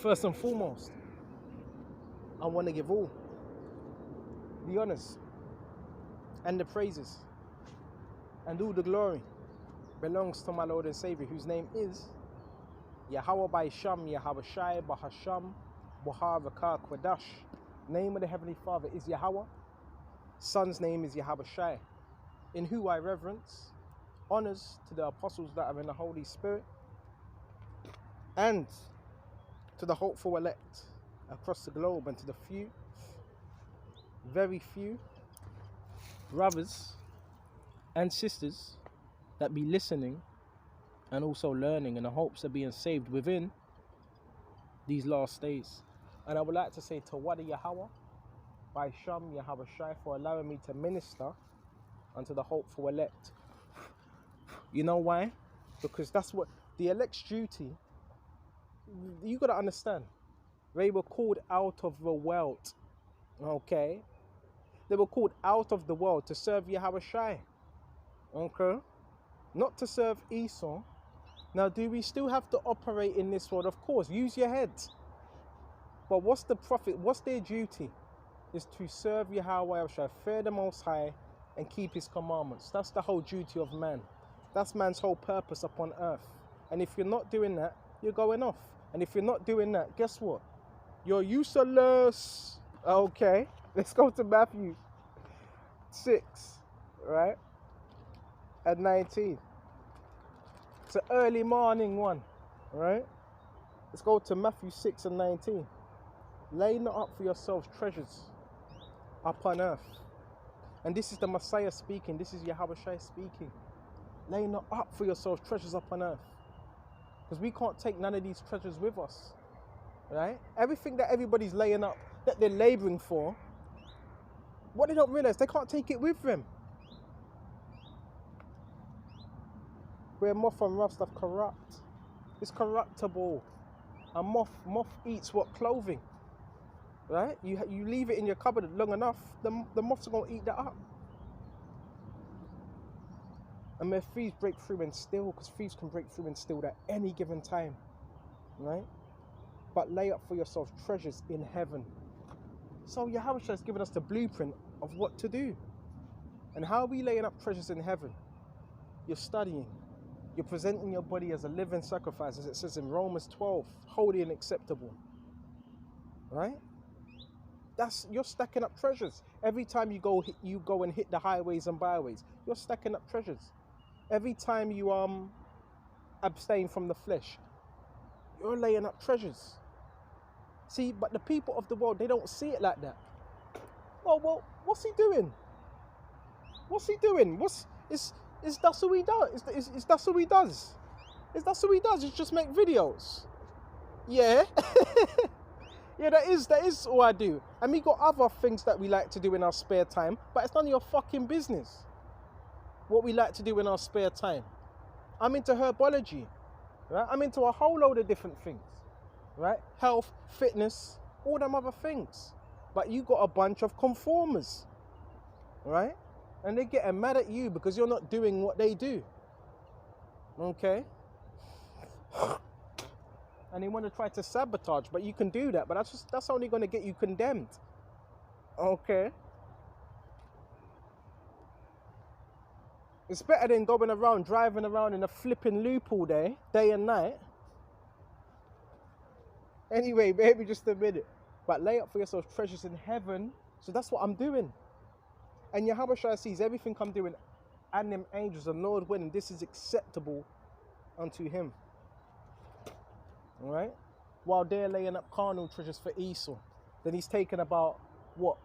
First and foremost, I want to give all the honors and the praises and all the glory belongs to my Lord and Savior, whose name is Yahweh by Sham, Yahweh Shai, Bahasham, Buhavaka Kwadash. Name of the Heavenly Father is Yahweh. Son's name is Yahweh Shai, in who I reverence. Honors to the apostles that are in the Holy Spirit, and to the hopeful elect across the globe, and to the few, very few brothers and sisters that be listening and also learning in the hopes of being saved within these last days. And I would like to say to Wadi Yahweh by Sham Yahweh Shai for allowing me to minister unto the hopeful elect. You know why? Because that's what the elect's duty. You got to understand, they were called out of the world, okay? They were called out of the world to serve Yahweh Shai, okay? Not to serve Esau. Now, do we still have to operate in this world? Of course, use your head. But what's the profit? What's their duty? Is to serve Yahweh Shai, fear the Most High, and keep His commandments. That's the whole duty of man. That's man's whole purpose upon earth. And if you're not doing that, you're going off. And if you're not doing that, guess what? You're useless. Okay, let's go to Matthew 6, right? At 19. It's an early morning one, right? Let's go to Matthew 6 and 19. Lay not up for yourselves treasures upon earth. And this is the Messiah speaking. This is Yahweh Shai speaking. Lay not up for yourselves treasures upon earth. Because we can't take none of these treasures with us, right? Everything that everybody's laying up, that they're laboring for, what they don't realize, they can't take it with them. Where moth and rust are corrupt, it's corruptible. And moth eats what? Clothing, right? You leave it in your cupboard long enough, the moths are going to eat that up. And may thieves break through and steal, because thieves can break through and steal at any given time, right? But lay up for yourselves treasures in heaven. So Yahweh has given us the blueprint of what to do. And how are we laying up treasures in heaven? You're studying. You're presenting your body as a living sacrifice, as it says in Romans 12, holy and acceptable, right? You're stacking up treasures. Every time you go and hit the highways and byways, you're stacking up treasures. Every time you abstain from the flesh, you're laying up treasures. See, but the people of the world, they don't see it like that. Oh, well, what's he doing? What's he doing? Is that's what he does? Is that's what he does? Is that's what he does? Is just make videos? Yeah. Yeah, that is all I do. And we got other things that we like to do in our spare time, but it's none of your fucking business what we like to do in our spare time. I'm into herbology, right? I'm into a whole load of different things, right? Health, fitness, all them other things. But you got a bunch of conformers, right? And they're getting mad at you because you're not doing what they do, okay? And they want to try to sabotage, but you can do that, but that's only going to get you condemned, okay? It's better than going around, driving around in a flipping loop all day and night. Anyway, maybe just a minute. But lay up for yourself treasures in heaven. So that's what I'm doing. And Yahweh Shai sees everything I'm doing, and them angels, and Lord willing, this is acceptable unto Him. All right? While they're laying up carnal treasures for Esau, then He's taken about, what?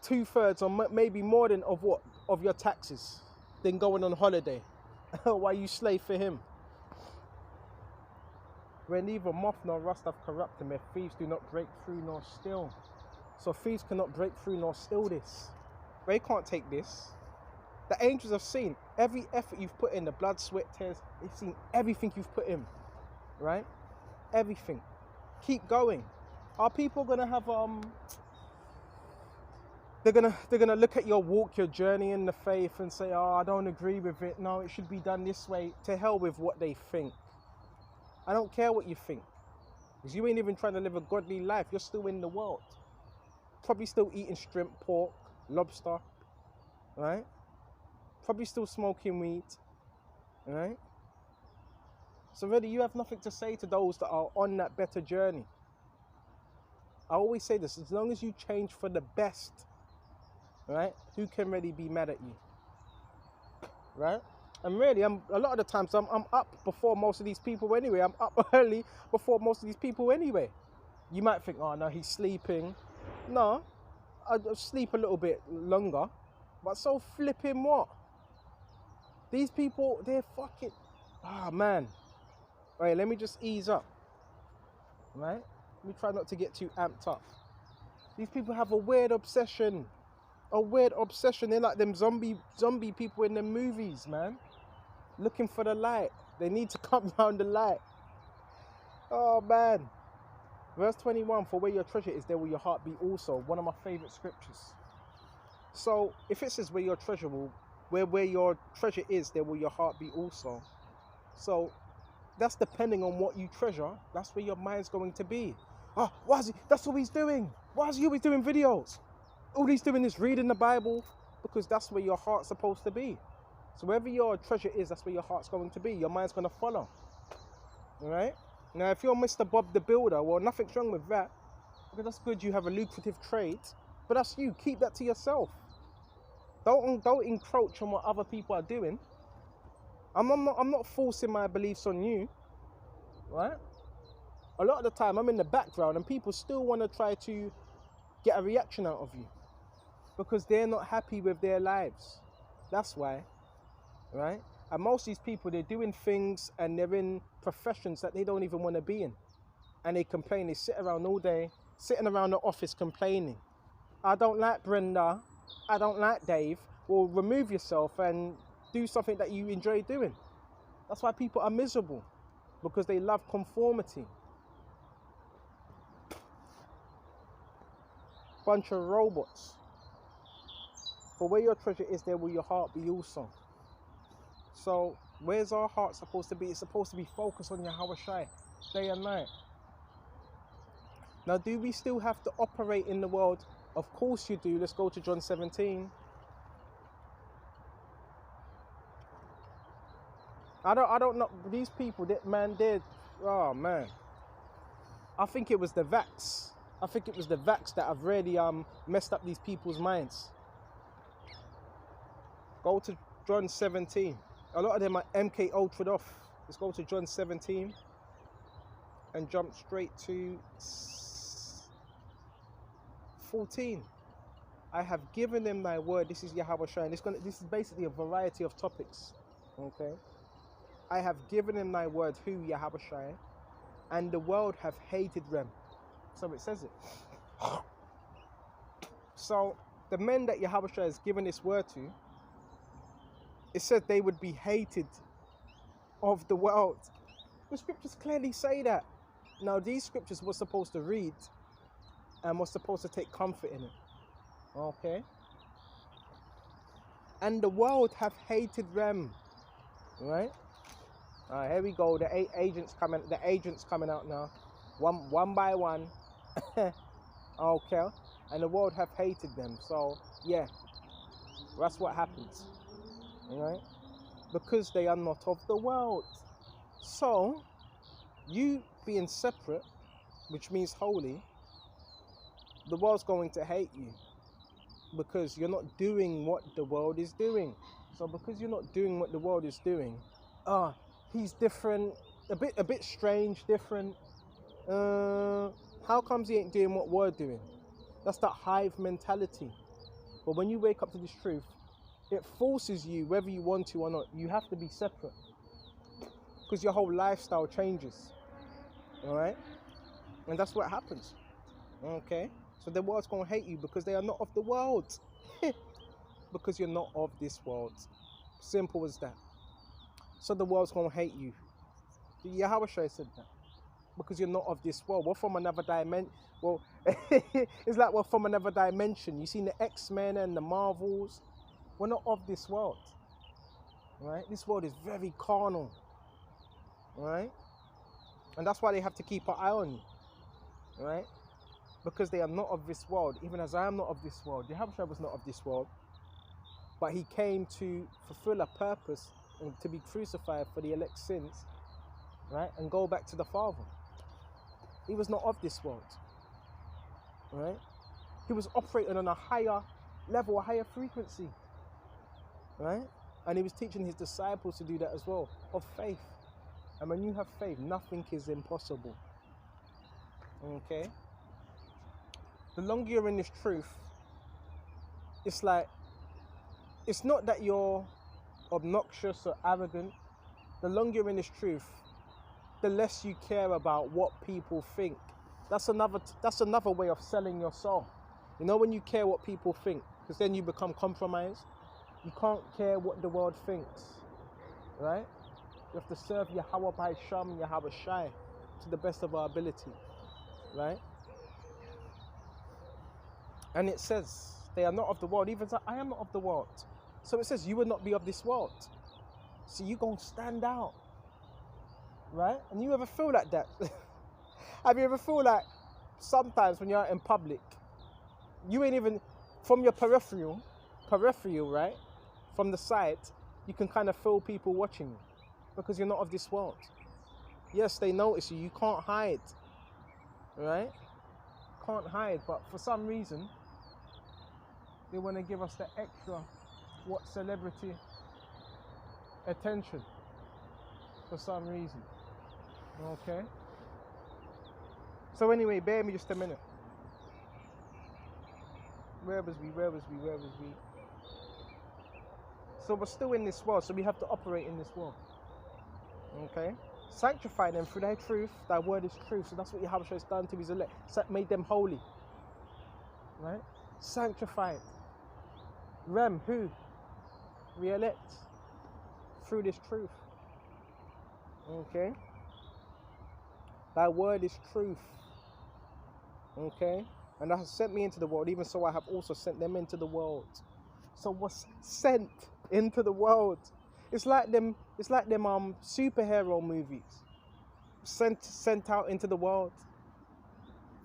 2/3 or maybe more than of your taxes, then going on holiday while you slave for Him. Where neither moth nor rust have corrupted, where thieves do not break through nor steal. So thieves cannot break through nor steal this. They can't take this. The angels have seen every effort you've put in, the blood, sweat, tears. They've seen everything you've put in, right? Everything. Keep going. Are people gonna have They're gonna look at your walk, your journey in the faith, and say, "Oh, I don't agree with it. No, it should be done this way." To hell with what they think. I don't care what you think. Because you ain't even trying to live a godly life. You're still in the world. Probably still eating shrimp, pork, lobster, right? Probably still smoking weed, right? So really, you have nothing to say to those that are on that better journey. I always say this, as long as you change for the best, right? Who can really be mad at you, right? And really, a lot of the times, I'm up before most of these people anyway. I'm up early before most of these people anyway. You might think, oh no, he's sleeping. No, I'll sleep a little bit longer. But so flipping what? These people, they're fucking... Ah, man. Right, let me just ease up. Right? Let me try not to get too amped up. These people have a weird obsession. A weird obsession. They're like them zombie people in the movies, man. Looking for the light. They need to come down the light. Oh, man. Verse 21, for where your treasure is, there will your heart be also. One of my favorite scriptures. So, if it says where your treasure will, where your treasure is, there will your heart be also. So, that's depending on what you treasure. That's where your mind's going to be. Oh, why is he? That's what he's doing. Why is he always doing videos? All he's doing is reading the Bible, because that's where your heart's supposed to be. So wherever your treasure is, that's where your heart's going to be. Your mind's going to follow. All right? Now, if you're Mr. Bob the Builder, well, nothing's wrong with that. Because that's good, you have a lucrative trade. But that's you. Keep that to yourself. Don't encroach on what other people are doing. I'm not forcing my beliefs on you. Right? A lot of the time, I'm in the background and people still want to try to get a reaction out of you. Because they're not happy with their lives. That's why. Right? And most of these people, they're doing things and they're in professions that they don't even want to be in. And they complain. They sit around all day, sitting around the office complaining. I don't like Brenda. I don't like Dave. Well, remove yourself and do something that you enjoy doing. That's why people are miserable. Because they love conformity. Bunch of robots. For where your treasure is, there will your heart be also. So, where's our heart supposed to be? It's supposed to be focused on Yahweh Shai, day and night. Now, do we still have to operate in the world? Of course you do. Let's go to John 17. I don't know. These people, oh man. I think it was the vax. I think it was the vax that have really messed up these people's minds. Go to John 17. A lot of them are MK Ultra'd off. Let's go to John 17 and jump straight to 14. I have given them thy word. This is Yahweh Shai. This is basically a variety of topics. Okay. I have given them thy word, who Yahweh Shai, and the world have hated them. So it says it. So the men that Yahweh Shai has given this word to, it said they would be hated of the world. The scriptures clearly say that. Now these scriptures were supposed to read and were supposed to take comfort in it. Okay? And the world have hated them. Right? Alright, here we go. The agents coming out now. One by one. Okay. And the world have hated them. So yeah. That's what happens. Right? Because they are not of the world. So, you being separate, which means holy, the world's going to hate you. Because you're not doing what the world is doing. So because you're not doing what the world is doing, he's different, a bit strange, different. How comes he ain't doing what we're doing? That's that hive mentality. But when you wake up to this truth, it forces you, whether you want to or not, you have to be separate. Because your whole lifestyle changes. Alright? And that's what happens. Okay? So the world's going to hate you because they are not of the world. Because you're not of this world. Simple as that. So the world's going to hate you. Yahweh Shai said that. Because you're not of this world. We're from another dimension. Well, it's like we're from another dimension. You seen the X-Men and the Marvels. We're not of this world. Right? This world is very carnal. Right? And that's why they have to keep an eye on you. right? Because they are not of this world, even as I am not of this world. Yahushua was not of this world, but he came to fulfill a purpose and to be crucified for the elect's sins, right? And go back to the Father. He was not of this world, right? He was operating on a higher level, a higher frequency, right? And he was teaching his disciples to do that as well, of faith. And when you have faith, nothing is impossible, okay? The longer you're in this truth, it's like, it's not that you're obnoxious or arrogant. The longer you're in this truth, the less you care about what people think. That's another way of selling your soul. You know, when you care what people think, because then you become compromised. You can't care what the world thinks, right? You have to serve Yahweh by Sham and Yahweh Shai to the best of our ability, right? And it says, they are not of the world, even as I am not of the world. So it says, you will not be of this world. So you're going to stand out, right? And you ever feel like that? Have you ever feel like sometimes when you're out in public, you ain't even, from your peripheral, right? From the side, you can kind of feel people watching you because you're not of this world. Yes, they notice you. You can't hide, right? Can't hide, but for some reason, they want to give us the extra, celebrity attention for some reason, okay? So anyway, bear me just a minute. Where was we? So we're still in this world, so we have to operate in this world, okay? Sanctify them through thy truth, thy word is truth. So that's what Yahweh has done to his elect, made them holy, right? Sanctified. Rem, who? We elect through this truth, okay? Thy word is truth, okay? And thou hast sent me into the world, even so I have also sent them into the world. So what's sent into the world? It's like them superhero movies. Sent out into the world.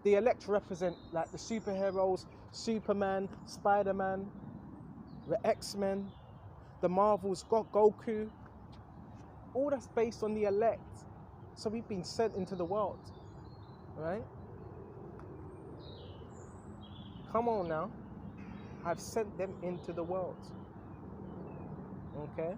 The elect represent like the superheroes, Superman, Spider-Man, the X-Men, the Marvels, Goku. All that's based on the elect. So we've been sent into the world, right? Come on now. I've sent them into the world. Okay?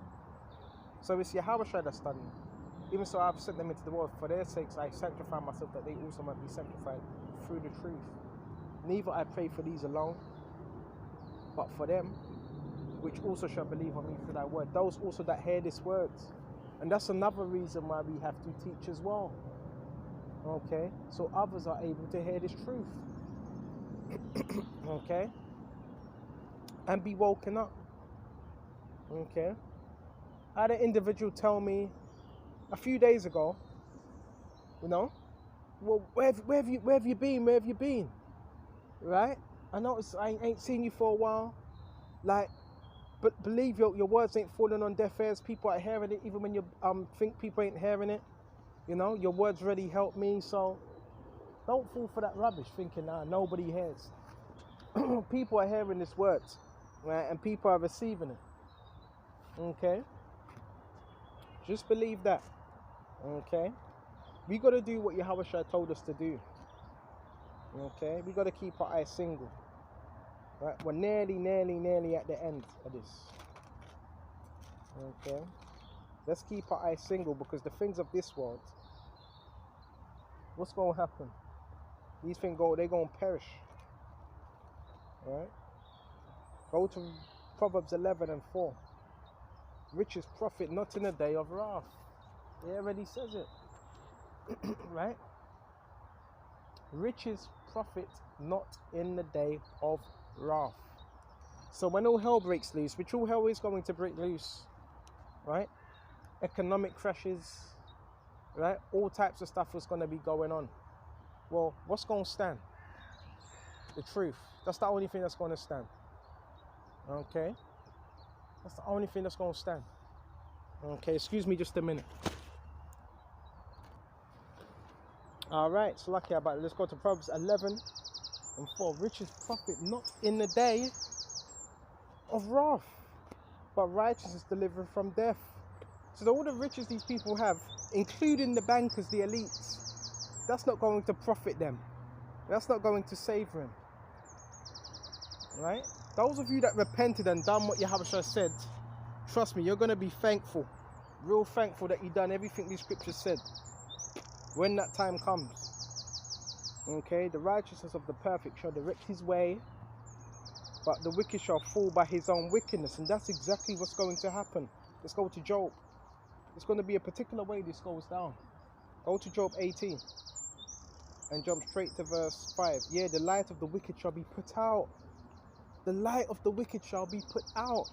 So it's Yahweh that's done it. Even so I've sent them into the world. For their sakes I sanctify myself, that they also might be sanctified through the truth. Neither I pray for these alone, but for them which also shall believe on me through thy word. Those also that hear this word. And that's another reason why we have to teach as well. Okay? So others are able to hear this truth. Okay? And be woken up. Okay? I had an individual tell me a few days ago, you know, well, where have you been? Right? I noticed I ain't seen you for a while. Like, but believe your words ain't falling on deaf ears. People are hearing it, even when you think people ain't hearing it. You know, your words really help me. So don't fall for that rubbish, thinking nobody hears. People are hearing this words, right? And people are receiving it. Okay? Just believe that. Okay? We got to do what Yahweh told us to do. Okay? We got to keep our eyes single. Right? We're nearly at the end of this. Okay? Let's keep our eyes single, because the things of this world, what's going to happen? These things they're going to perish. Right? Go to Proverbs 11:4. Riches profit not in a day of wrath. It already says it. Right? Riches profit not in the day of wrath. So when all hell breaks loose, which all hell is going to break loose, right? Economic crashes, right? All types of stuff is going to be going on. Well, what's going to stand? The truth. That's the only thing that's going to stand. Okay? That's the only thing that's going to stand. Okay, excuse me just a minute. All right, so lucky about it. Let's go to Proverbs 11:4. Riches profit not in the day of wrath, but righteousness delivered from death. So all the riches these people have, including the bankers, the elites, that's not going to profit them. That's not going to save them. Right? Those of you that repented and done what Yahushua said, trust me, you're going to be thankful. Real thankful that you done everything these scriptures said. When that time comes. Okay? The righteousness of the perfect shall direct his way, but the wicked shall fall by his own wickedness. And that's exactly what's going to happen. Let's go to Job. It's going to be a particular way this goes down. Go to Job 18 and jump straight to verse 5. Yeah, the light of the wicked shall be put out. The light of the wicked shall be put out.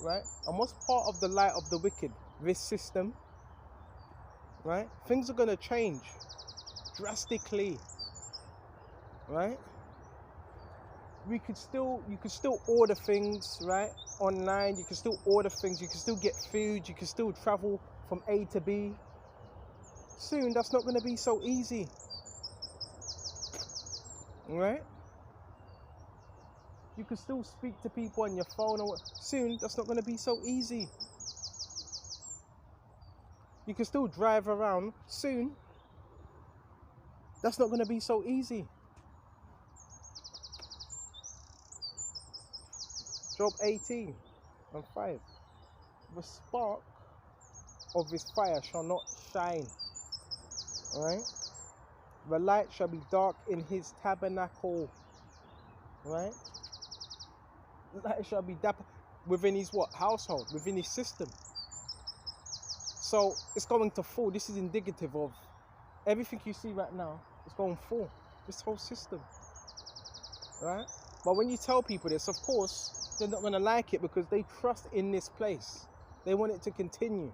Right? And what's part of the light of the wicked? This system. Right? Things are going to change drastically. Right? You could still order things, right? Online, you can still order things, you can still get food, you can still travel from A to B. Soon that's not going to be so easy. Right? You can still speak to people on your phone or soon that's not going to be so easy. You can still drive around soon. That's not going to be so easy. Job 18:5. The spark of his fire shall not shine. Right? The light shall be dark in his tabernacle. Right? The light shall be dark within his what? Household, within his system. So it's going to fall. This is indicative of everything you see right now. It's going to fall. This whole system. Right? But when you tell people this, of course, they're not going to like it because they trust in this place. They want it to continue.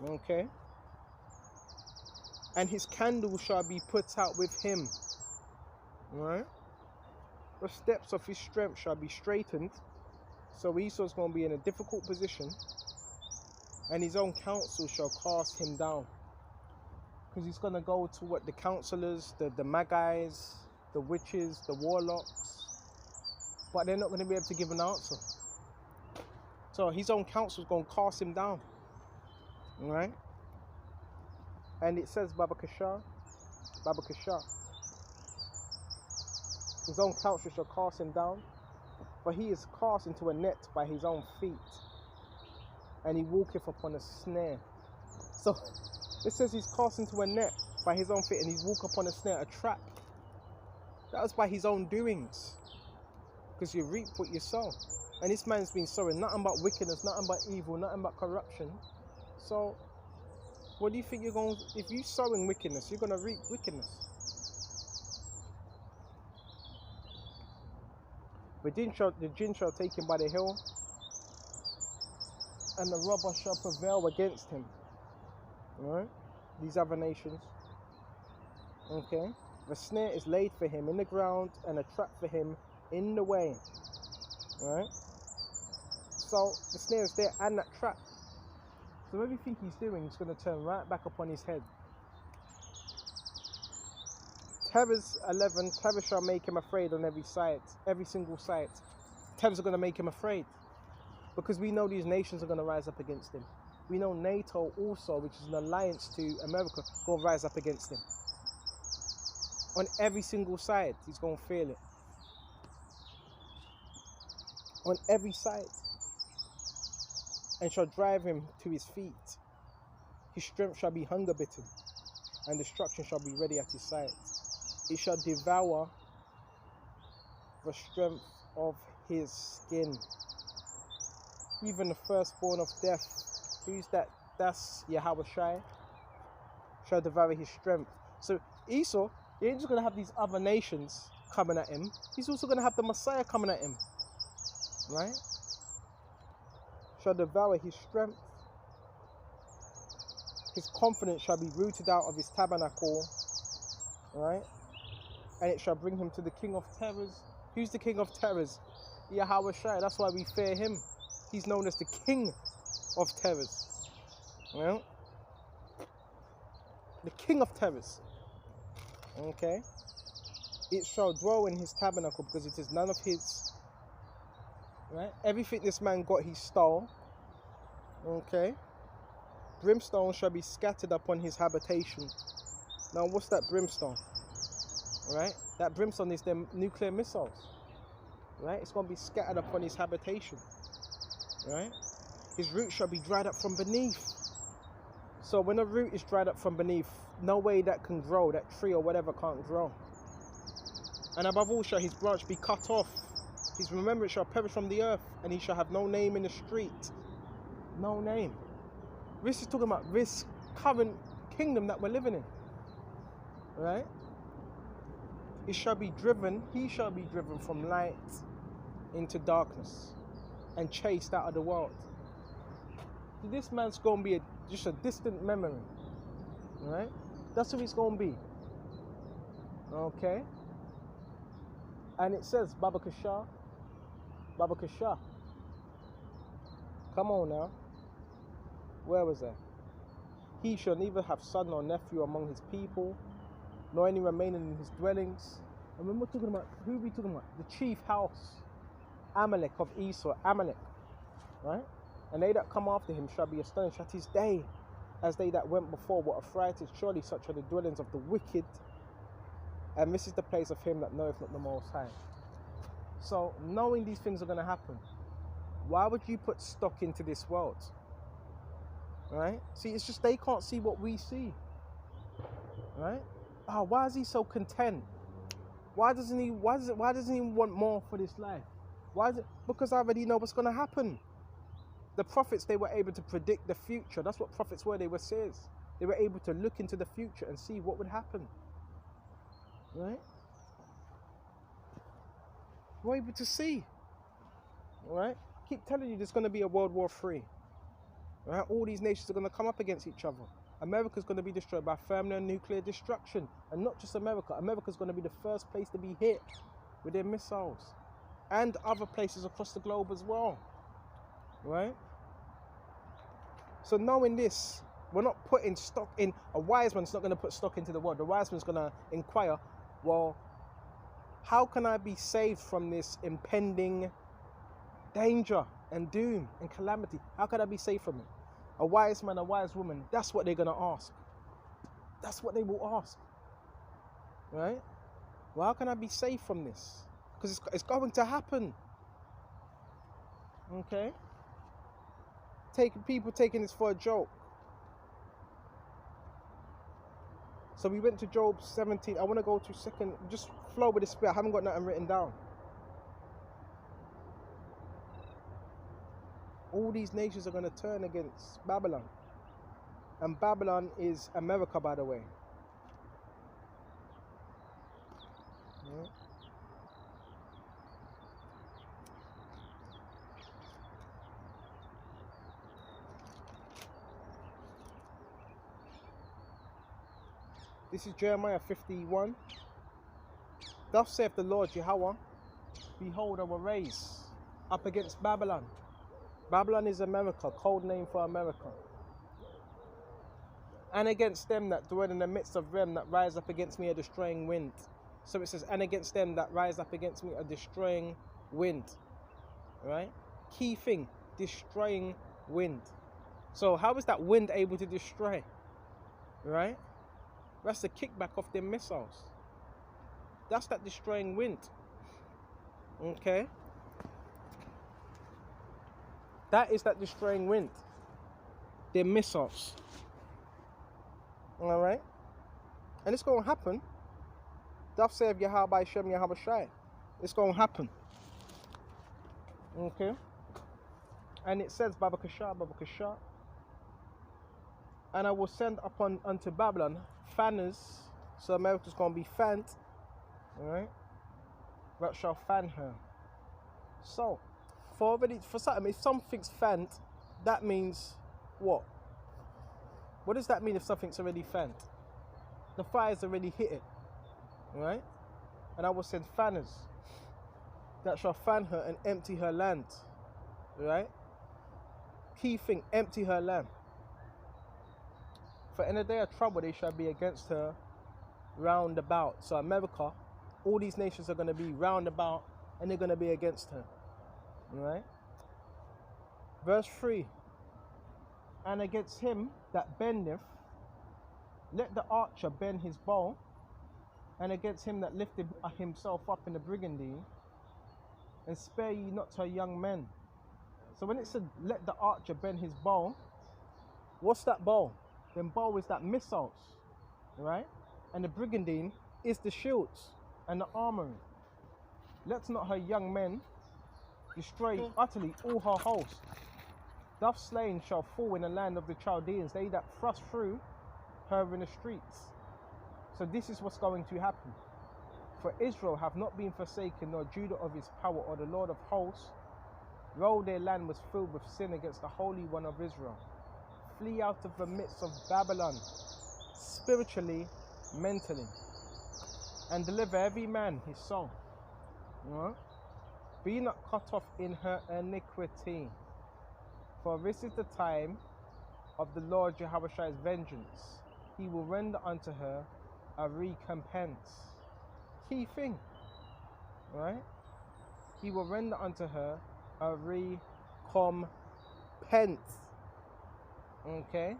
Okay? And his candle shall be put out with him. Right? The steps of his strength shall be straightened. So Esau's going to be in a difficult position. And his own counsel shall cast him down. Because he's going to go to what the counselors, the Magi's, the witches, the warlocks. But they're not going to be able to give an answer. So his own counsel is going to cast him down. Right? And it says, Baba Kashar. His own counsel shall cast him down. For he is cast into a net by his own feet. And he walketh upon a snare. So it says he's cast into a net by his own feet and he walk upon a snare, a trap. That was by his own doings. Because you reap what you sow. And this man's been sowing nothing but wickedness, nothing but evil, nothing but corruption. So, what do you think you're going to... If you're sowing wickedness, you're going to reap wickedness. The jinn shall take him by the hill, and the robber shall prevail against him. Alright? These other nations. Okay? The snare is laid for him in the ground, and a trap for him in the way. Alright? So the snare is there and that trap. So everything he's doing is going to turn right back upon his head. Terrors 11, terror shall make him afraid on every side, every single side. Terrors are going to make him afraid. Because we know these nations are going to rise up against him. We know NATO also, which is an alliance to America, will rise up against him. On every single side, he's going to feel it. On every side. And shall drive him to his feet. His strength shall be hunger bitten, and destruction shall be ready at his side. It shall devour the strength of his skin. Even the firstborn of death. Who's that? That's Yahweh Shai. Shall devour his strength. So Esau, he ain't just going to have these other nations coming at him. He's also going to have the Messiah coming at him. Right? Shall devour his strength. His confidence shall be rooted out of his tabernacle. Right? And it shall bring him to the King of Terrors. Who's the King of Terrors? Yahweh Shai. That's why we fear him. He's known as the King of Terrors. Well, the king of terrors. Okay? It shall dwell in his tabernacle because it is none of his. Right? Everything this man got, he stole. Okay? Brimstone shall be scattered upon his habitation. Now, what's that brimstone? Right? That brimstone is them nuclear missiles. Right? It's going to be scattered upon his habitation. Right? His root shall be dried up from beneath. So when a root is dried up from beneath, no way that can grow, that tree or whatever can't grow. And above all shall his branch be cut off. His remembrance shall perish from the earth, and he shall have no name in the street. No name. This is talking about this current kingdom that we're living in. Right? He shall be driven from light into darkness and chased out of the world. This man's going to be just a distant memory. Right? That's who he's going to be. Okay? And it says, Baba Kasha. Come on now. Where was that? He shall neither have son nor nephew among his people, nor any remaining in his dwellings. And when we're talking about, who are we talking about? The chief house, Amalek of Esau, Amalek. Right? And they that come after him shall be astonished at his day, as they that went before were affrighted. Surely such are the dwellings of the wicked, and this is the place of him that knoweth not the Most High. So, knowing these things are going to happen, why would you put stock into this world? Right? See, it's just they can't see what we see. Right? Oh, why is he so content? Why doesn't he want more for this life? Why is it? Because I already know what's going to happen. The prophets, they were able to predict the future. That's what prophets were. They were seers. They were able to look into the future and see what would happen. Right? We're able to see. Right? Keep telling you there's going to be a World War III. Right? All these nations are going to come up against each other. America's going to be destroyed by thermonuclear destruction. And not just America. America's going to be the first place to be hit with their missiles. And other places across the globe as well. Right? So knowing this, we're not putting stock in. A wise man's not going to put stock into the world. The wise man's going to inquire, well, how can I be saved from this impending danger and doom and calamity? How can I be saved from it? A wise man, a wise woman, that's what they're going to ask. That's what they will ask. Right? Well, how can I be saved from this? Because it's going to happen. Okay? People taking this for a joke. So we went to Job 17. I want to go to second. Just flow with the spirit. I haven't got nothing written down. All these nations are going to turn against Babylon. And Babylon is America, by the way. Yeah. This is Jeremiah 51. Thus saith the Lord Yahweh, behold, I will raise up against Babylon. Babylon is America, code name for America. And against them that dwell in the midst of them that rise up against me a destroying wind. So it says, and against them that rise up against me a destroying wind. Right? Key thing, destroying wind. So how is that wind able to destroy? Right? That's the kickback of their missiles. That's that destroying wind. Okay? That is that destroying wind. Their missiles. Alright? And it's going to happen. Thus saith Yahweh Shem Yahweh Shai. It's going to happen. Okay? And it says, Baba Kasha. And I will send unto Babylon fanners. So America's going to be fanned. Alright? That shall fan her. So, for something, if something's fanned, that means what? What does that mean if something's already fanned? The fire's already hit it. Right? And I will send fanners that shall fan her and empty her land. Right? Key thing, empty her land. For in a day of trouble they shall be against her round about. So America, all these nations are going to be round about and they're going to be against her. Right? Verse 3. And against him that bendeth, let the archer bend his bow, and against him that lifted himself up in the brigandine, and spare ye not her young men. So when it said, let the archer bend his bow, what's that bow? Then bow is that missiles, right? And the brigandine is the shields and the armory. Let not her young men destroy utterly all her host. Thus slain shall fall in the land of the Chaldeans, they that thrust through her in the streets. So this is what's going to happen. For Israel have not been forsaken, nor Judah of his power, or the Lord of hosts. Lo, their land was filled with sin against the Holy One of Israel. Flee out of the midst of Babylon, spiritually, mentally, and deliver every man his soul. Be not cut off in her iniquity. For this is the time of the Lord Jehovah's vengeance. He will render unto her a recompense. Key thing, right? He will render unto her a recompense. Okay?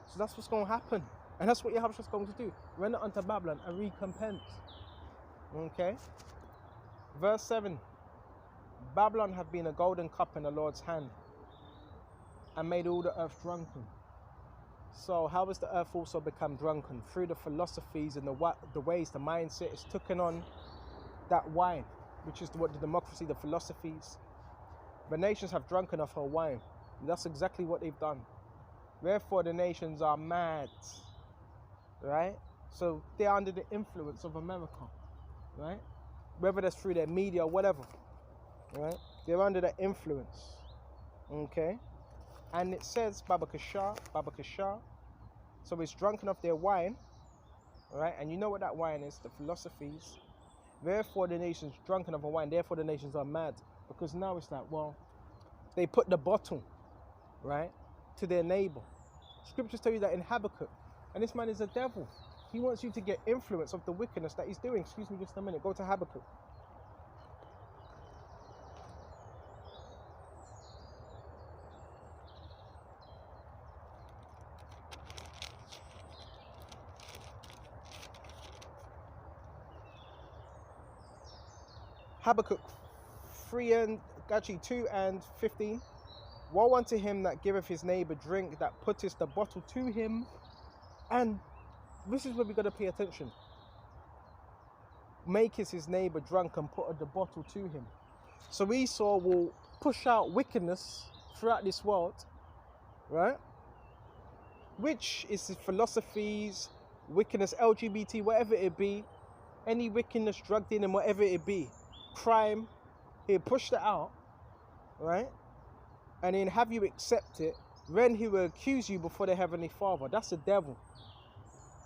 So that's what's going to happen. And that's what Yahushua is going to do. Render unto Babylon a recompense. Okay? Verse 7. Babylon have been a golden cup in the Lord's hand, and made all the earth drunken. So how has the earth also become drunken? Through the philosophies and the ways, the mindset is taken on that wine, which is what the democracy, the philosophies. The nations have drunken of her wine. That's exactly what they've done. Therefore the nations are mad, right? So they're under the influence of America, right? Whether that's through their media or whatever, right? They're under the influence, okay? And it says Babakashah. So it's drunken of their wine, right? And you know what that wine is, the philosophies. Therefore the nations drunken of a wine, therefore the nations are mad. Because now it's like, well, they put the bottle, right, to their neighbor. Scriptures tell you that in Habakkuk. And this man is a devil. He wants you to get influence of the wickedness that he's doing. Excuse me just a minute. Go to Habakkuk. Habakkuk 2 and 15. Woe unto him that giveth his neighbor drink, that putteth the bottle to him. And this is where we got to pay attention. Maketh his neighbor drunk and putteth the bottle to him. So Esau will push out wickedness throughout this world, right? Which is his philosophies, wickedness, LGBT, whatever it be, any wickedness, drug dealing, whatever it be, crime, he'll push that out, right? And then have you accept it. Then he will accuse you before the Heavenly Father. That's the devil,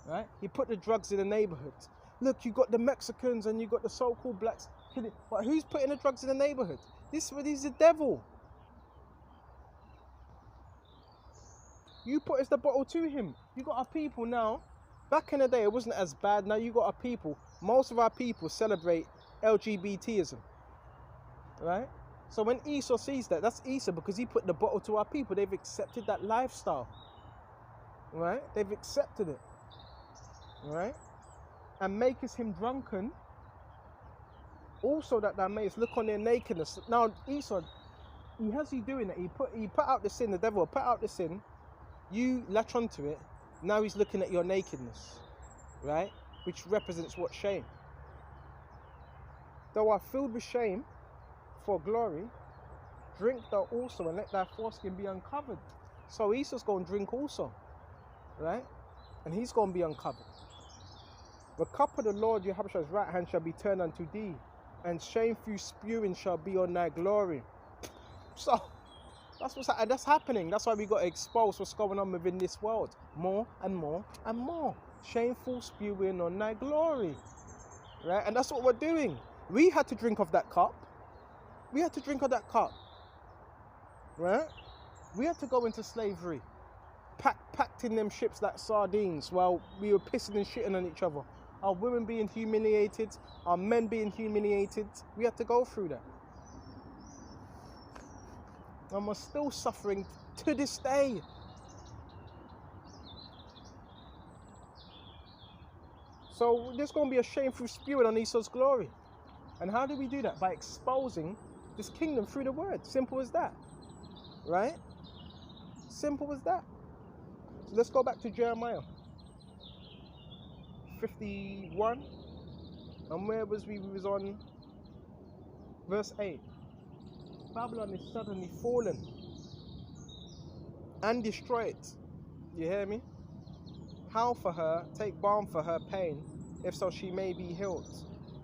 right? He put the drugs in the neighborhood. Look, you got the Mexicans and you got the so-called blacks. But who's putting the drugs in the neighborhood? This is the devil. You put the bottle to him. You got our people now. Back in the day, it wasn't as bad. Now you got our people. Most of our people celebrate LGBTism, right? So when Esau sees that, that's Esau because he put the bottle to our people. They've accepted that lifestyle, right? They've accepted it, right? And maketh him drunken. Also that thou mayest look on their nakedness. Now Esau, how's he doing it? He put out the sin. The devil put out the sin. You latch onto it. Now he's looking at your nakedness, right? Which represents what? Shame. Thou art filled with shame for glory, drink thou also, and let thy foreskin be uncovered. So Esau's going to drink also, right? And he's going to be uncovered. The cup of the Lord Yahush's right hand shall be turned unto thee, and shameful spewing shall be on thy glory. So that's happening. That's why we got to expose what's going on within this world. More and more and more. Shameful spewing on thy glory. Right? And that's what we're doing. We had to drink of that cup. We had to drink of that cup. Right? We had to go into slavery. packed in them ships like sardines while we were pissing and shitting on each other. Our women being humiliated, our men being humiliated. We had to go through that. And we're still suffering to this day. So there's going to be a shameful spewing on Esau's glory. And how do we do that? By exposing this kingdom through the word. Simple as that. Right? Simple as that. So let's go back to Jeremiah 51. And where was we? We was on verse 8. Babylon is suddenly fallen and destroyed. You hear me? Howl for her, take balm for her pain, if so she may be healed.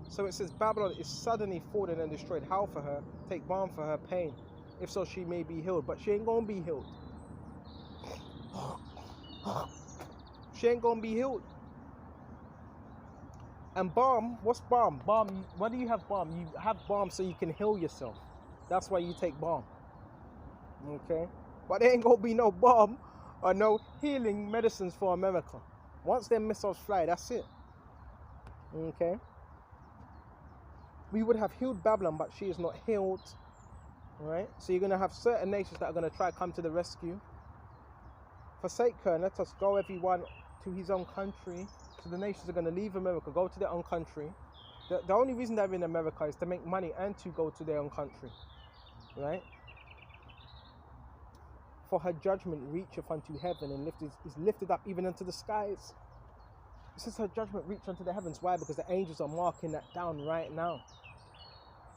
So it says Babylon is suddenly fallen and destroyed. Howl for her, take balm for her pain, if so she may be healed. But she ain't gonna be healed. She ain't gonna be healed. And balm, what's balm? Balm, why do you have balm? You have balm so you can heal yourself. That's why you take balm. Okay? But there ain't gonna be no balm or no healing medicines for America. Once them missiles fly, that's it. Okay? We would have healed Babylon, but she is not healed. Right? So you're going to have certain nations that are going to try to come to the rescue. Forsake her and let us go everyone to his own country. So the nations are going to leave America, go to their own country. The only reason they're in America is to make money and to go to their own country. Right? For her judgment reacheth unto heaven and is lifted up even unto the skies. It says her judgment reach unto the heavens. Why? Because the angels are marking that down right now.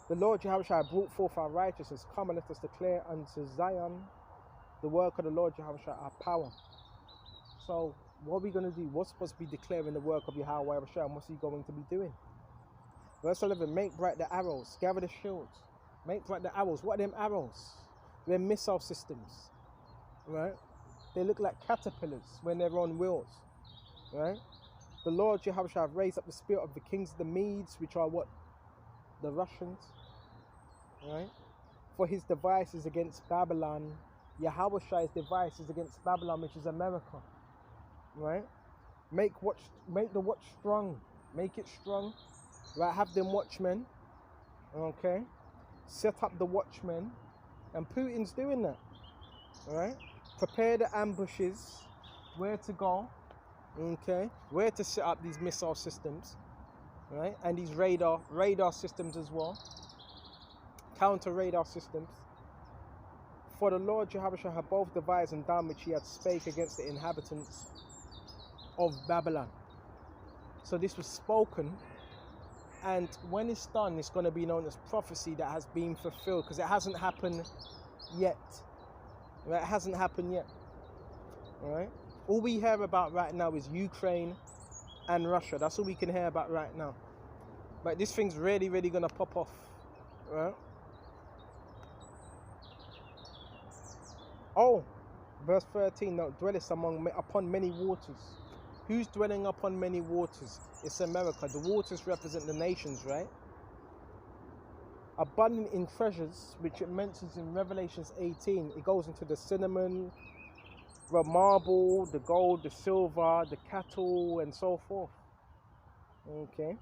The Lord Jehovah brought forth our righteousness. Come and let us declare unto Zion the work of the Lord Jehovah, our power. So what are we going to do? What's supposed to be declaring the work of Yahweh and what's he going to be doing? Verse 11, make bright the arrows, gather the shields. Make bright the arrows. What are them arrows? They're missile systems. Right? They look like caterpillars when they're on wheels. Right? The Lord Jehovah shall raise up the spirit of the kings of the Medes, which are what? The Russians. Right? For his devices against Babylon. Yahweh's devices against Babylon, which is America. Right? Make the watch strong. Make it strong. Right? Have them watchmen. Okay? Set up the watchmen. And Putin's doing that. Alright? Prepare the ambushes. Where to go. Okay? Where to set up these missile systems. Right? And these radar systems as well. Counter radar systems. For the Lord Jehovah shall have both devised and done which he had spake against the inhabitants of Babylon. So this was spoken. And when it's done, it's going to be known as prophecy that has been fulfilled. Because it hasn't happened yet. Right? It hasn't happened yet. Alright? All we hear about right now is Ukraine and Russia. That's all we can hear about right now. But this thing's really, really going to pop off. Right? Oh, verse 13. Thou dwellest upon many waters. Who's dwelling upon many waters? It's America. The waters represent the nations, right? Abundant in treasures, which it mentions in Revelations 18. It goes into the cinnamon, the marble, the gold, the silver, the cattle, and so forth. Okay.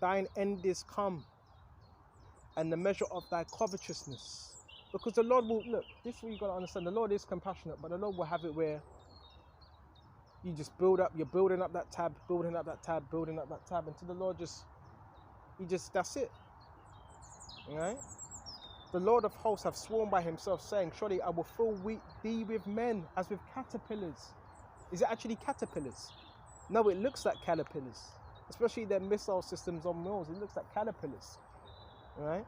Thine end is come, and the measure of thy covetousness. Because the Lord will, look, this is what you got to understand. The Lord is compassionate, but the Lord will have it where you just build up, you're building up that tab, building up that tab, building up that tab, until the Lord that's it. Right? The Lord of hosts have sworn by himself, saying, surely I will fill thee with men as with caterpillars. Is it actually caterpillars? No, it looks like caterpillars. Especially their missile systems on wheels. It looks like caterpillars. Right?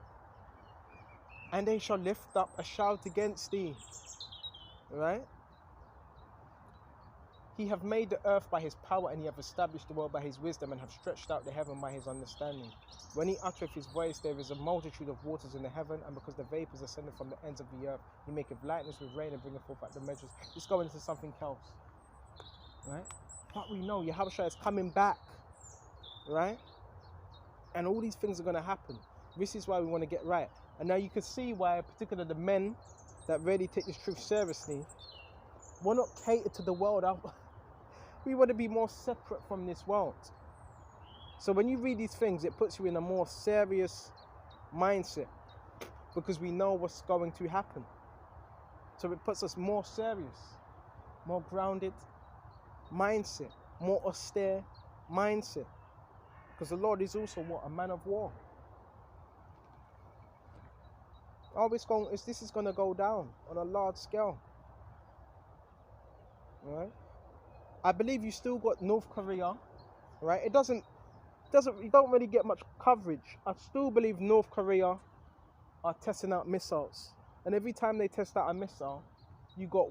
And they shall lift up a shout against thee. Right? He have made the earth by his power, and he have established the world by his wisdom, and have stretched out the heaven by his understanding. When he uttereth his voice, there is a multitude of waters in the heaven, and because the vapours ascended from the ends of the earth, he maketh lightness with rain and bringeth forth out the measures. Let's go into something else. Right? But we know Yahushua is coming back. Right? And all these things are going to happen. This is why we want to get right. And now you can see why, particularly the men that really take this truth seriously, We're not catered to the world. We want to be more separate from this world. So when you read these things, it puts you in a more serious mindset because we know what's going to happen. So it puts us more serious, more grounded mindset, more austere mindset. Because the Lord is also what? A man of war. Oh, this is going to go down on a large scale. Right? I believe you still got North Korea, right? You don't really get much coverage. I still believe North Korea are testing out missiles. And every time they test out a missile, you got,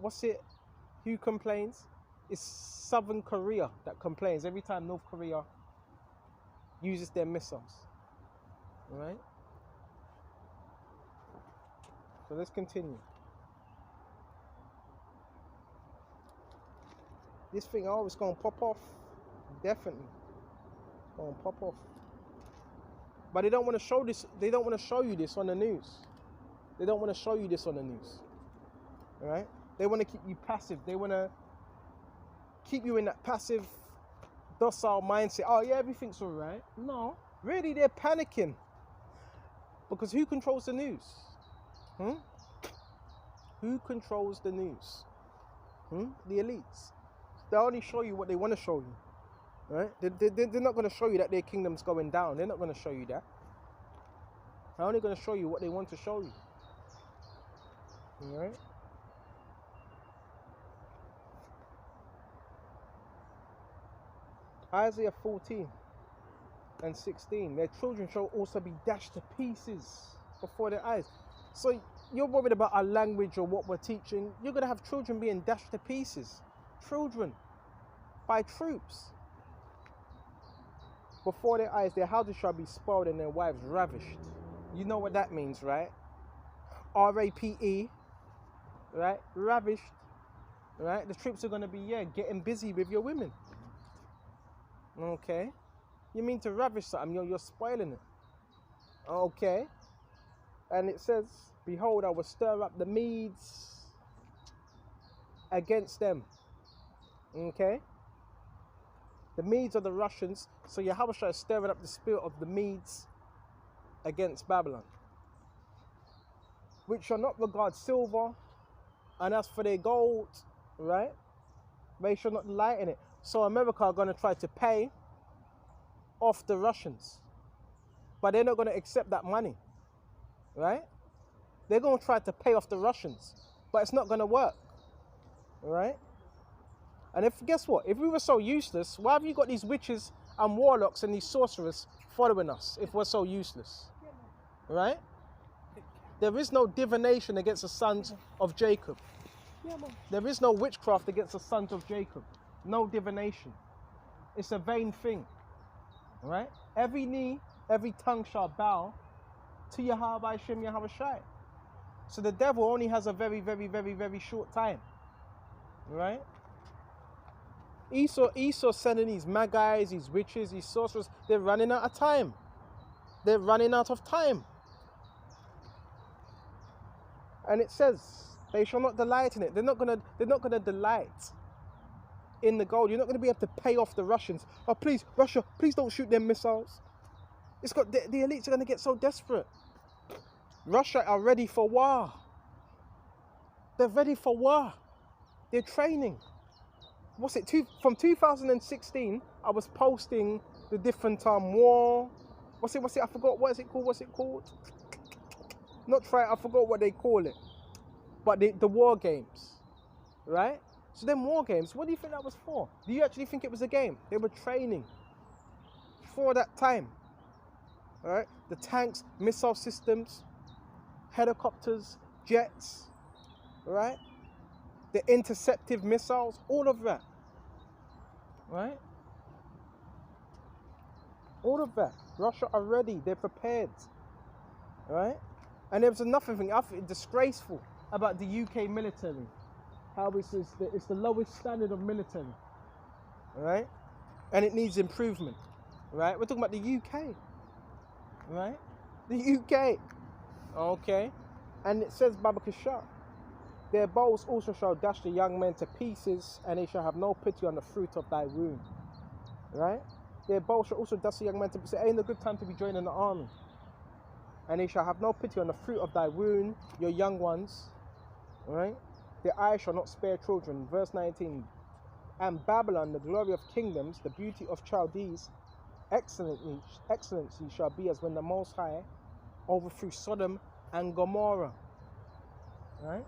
who complains? It's Southern Korea that complains every time North Korea uses their missiles. Right? So let's continue. This thing, it's going to pop off. Definitely. It's going to pop off. But they don't want to show this. They don't want to show you this on the news. They don't want to show you this on the news. All right? They want to keep you passive. They want to keep you in that passive, docile mindset. Oh, yeah, everything's all right. No. Really, they're panicking. Because who controls the news? Who controls the news? The elites. They only show you what they want to show you. Right? They're not going to show you that their kingdom's going down. They're not going to show you that. They're only going to show you what they want to show you. All right? Isaiah 14 and 16. Their children shall also be dashed to pieces before their eyes. So you're worried about our language or what we're teaching. You're going to have children being dashed to pieces. Children. By troops. Before their eyes, their houses shall be spoiled and their wives ravished. You know what that means, right? R-A-P-E. Right? Ravished. Right? The troops are going to be, getting busy with your women. Okay? You mean to ravish something, you're spoiling it. Okay? And it says, behold, I will stir up the Medes against them. Okay? The Medes are the Russians, so Yahweh is stirring up the spirit of the Medes against Babylon, which shall not regard silver, and as for their gold, right, they shall not delight in it. So America are going to try to pay off the Russians, but they're not going to accept that money, right? They're going to try to pay off the Russians, but it's not going to work, right? And guess what? If we were so useless, why have you got these witches and warlocks and these sorcerers following us if we're so useless? Right? There is no divination against the sons of Jacob. There is no witchcraft against the sons of Jacob. No divination. It's a vain thing. Right? Every knee, every tongue shall bow to Yahweh Hashem Yahweh Shai. So the devil only has a very, very, very, very short time. Right? Esau sending these magi's, these witches, these sorcerers, they're running out of time. They're running out of time. And it says, they shall not delight in it. They're not gonna delight in the gold. You're not gonna be able to pay off the Russians. Oh please, Russia, please don't shoot them missiles. It's got the elites are gonna get so desperate. Russia are ready for war. They're ready for war. They're training. From 2016, I was posting the different war. What's it? I forgot. What's it called? Not try. I forgot what they call it. But the war games, right? So them war games. What do you think that was for? Do you actually think it was a game? They were training for that time. All right. The tanks, missile systems, helicopters, jets, right? The interceptive missiles, all of that, right? All of that. Russia are ready. They're prepared, right? And there was another thing I think disgraceful about the UK military. How it's the lowest standard of military, right? And it needs improvement, right? We're talking about the UK, right? The UK, okay? And it says Baba Kashar. Their bows also shall dash the young men to pieces, and they shall have no pity on the fruit of thy womb. Right? Their bows shall also dash the young men to pieces. It ain't a good time to be joining the army. And they shall have no pity on the fruit of thy womb, your young ones. Right? Their eyes shall not spare children. Verse 19. And Babylon, the glory of kingdoms, the beauty of Chaldees, excellency shall be as when the Most High overthrew Sodom and Gomorrah. Right?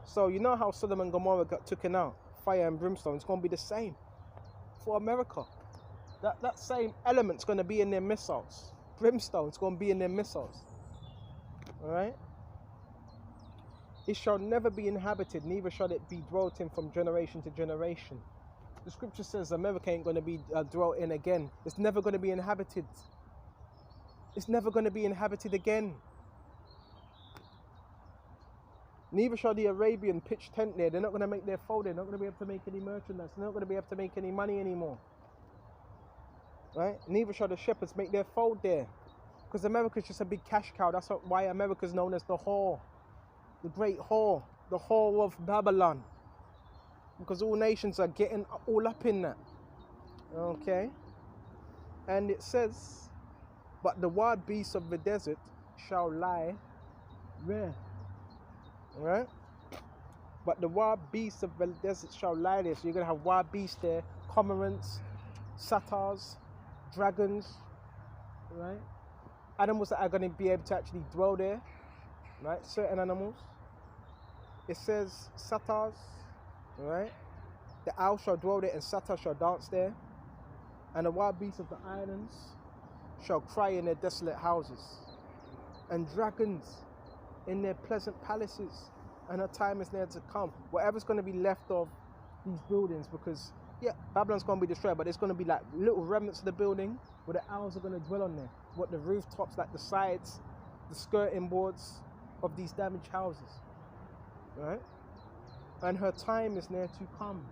So you know how Sodom and Gomorrah got taken out, fire and brimstone. It's going to be the same for America. That same element's going to be in their missiles. Brimstone's going to be in their missiles. All right. It shall never be inhabited, neither shall it be dwelt in from generation to generation. The scripture says America ain't going to be dwelt in again. It's never going to be inhabited. It's never going to be inhabited again. Neither shall the Arabian pitch tent there. They're not going to make their fold. They're not going to be able to make any merchandise. They're not going to be able to make any money anymore. Right? Neither shall the shepherds make their fold there. Because America's just a big cash cow. That's why America's known as the whore. The great whore. The whore of Babylon. Because all nations are getting all up in that. Okay? And it says, but the wild beasts of the desert shall lie where? Right? But the wild beasts of the desert shall lie there. So you're going to have wild beasts there. Cormorants, satyrs, dragons. Right? Animals that are going to be able to actually dwell there. Right? Certain animals. It says satyrs. Right? The owl shall dwell there and satyrs shall dance there. And the wild beasts of the islands shall cry in their desolate houses. And dragons in their pleasant palaces, and a time is near to come. Whatever's going to be left of these buildings, because yeah, Babylon's going to be destroyed, but there's going to be like little remnants of the building where the owls are going to dwell on there. What the rooftops, like the sides, the skirting boards of these damaged houses, right? And her time is near to come.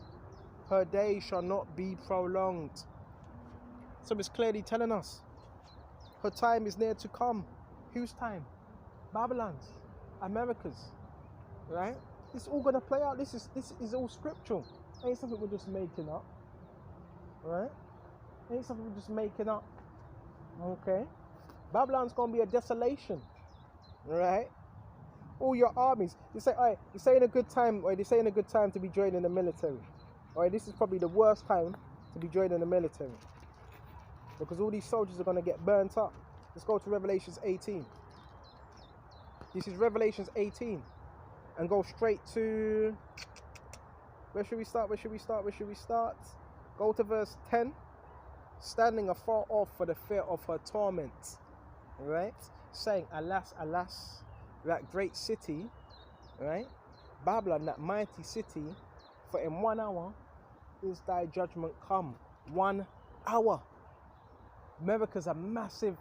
Her day shall not be prolonged. So it's clearly telling us her time is near to come. Whose time? Babylon's. America's, right? It's all gonna play out. This is all scriptural. Ain't something we're just making up, right? Ain't something we're just making up. Okay, Babylon's gonna be a desolation, right? All your armies. You say, alright, you say in a good time, or they say in a good time to be joining the military. Alright, this is probably the worst time to be joining the military because all these soldiers are gonna get burnt up. Let's go to Revelations 18. This is Revelations 18. And go straight to... Where should we start? Where should we start? Where should we start? Go to verse 10. Standing afar off for the fear of her torment. Right? Saying, alas, alas, that great city. Right? Babylon, that mighty city. For in 1 hour is thy judgment come. 1 hour. America's a massive...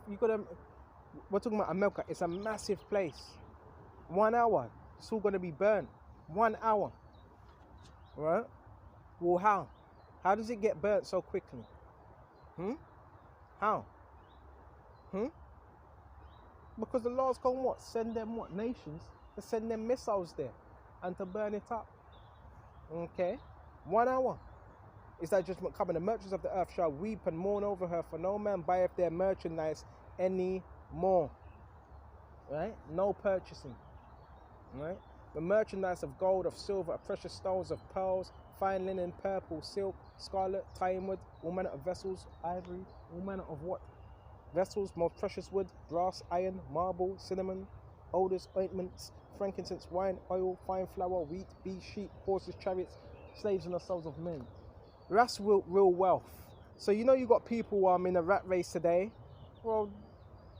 We're talking about America. It's a massive place. 1 hour. It's all going to be burned. 1 hour. Right? Well, how? How does it get burnt so quickly? How? Because the Lord's going to what? Send them what? Nations to send them missiles there and to burn it up. Okay? 1 hour. Is that judgment coming? The merchants of the earth shall weep and mourn over her, for no man buyeth their merchandise any more. Right? No purchasing. Right? The merchandise of gold, of silver, of precious stones, of pearls, fine linen, purple, silk, scarlet, thyme wood, all manner of vessels, ivory, all manner of what? Vessels, most precious wood, brass, iron, marble, cinnamon, odors, ointments, frankincense, wine, oil, fine flour, wheat, bees, sheep, horses, chariots, slaves, and the souls of men. That's real wealth. So you know you got people in a rat race today. Well,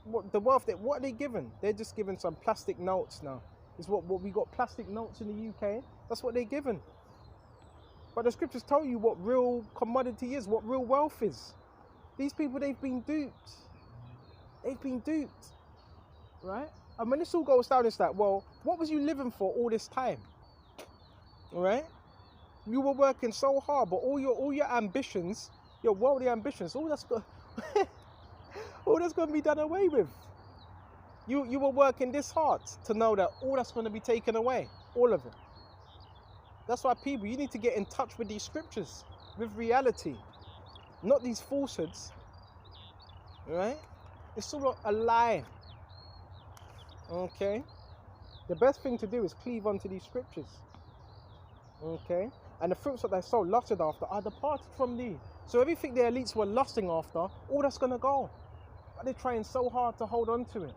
what are they given? They're just given some plastic notes now. It's what we got, plastic notes in the UK. That's what they're given. But the scriptures tell you what real commodity is, what real wealth is. These people, they've been duped. They've been duped. Right? And when this all goes down, it's like, well, what was you living for all this time? Right? You were working so hard, but all your ambitions, your worldly ambitions, all that's going to be done away with. You were working this hard to know that all that's going to be taken away. All of it. That's why people, you need to get in touch with these scriptures, with reality, not these falsehoods, right? It's all a lie, okay? The best thing to do is cleave onto these scriptures, okay? And the fruits that they so lusted after are departed from thee. So everything the elites were lusting after, all that's going to go. But they're trying so hard to hold on to it.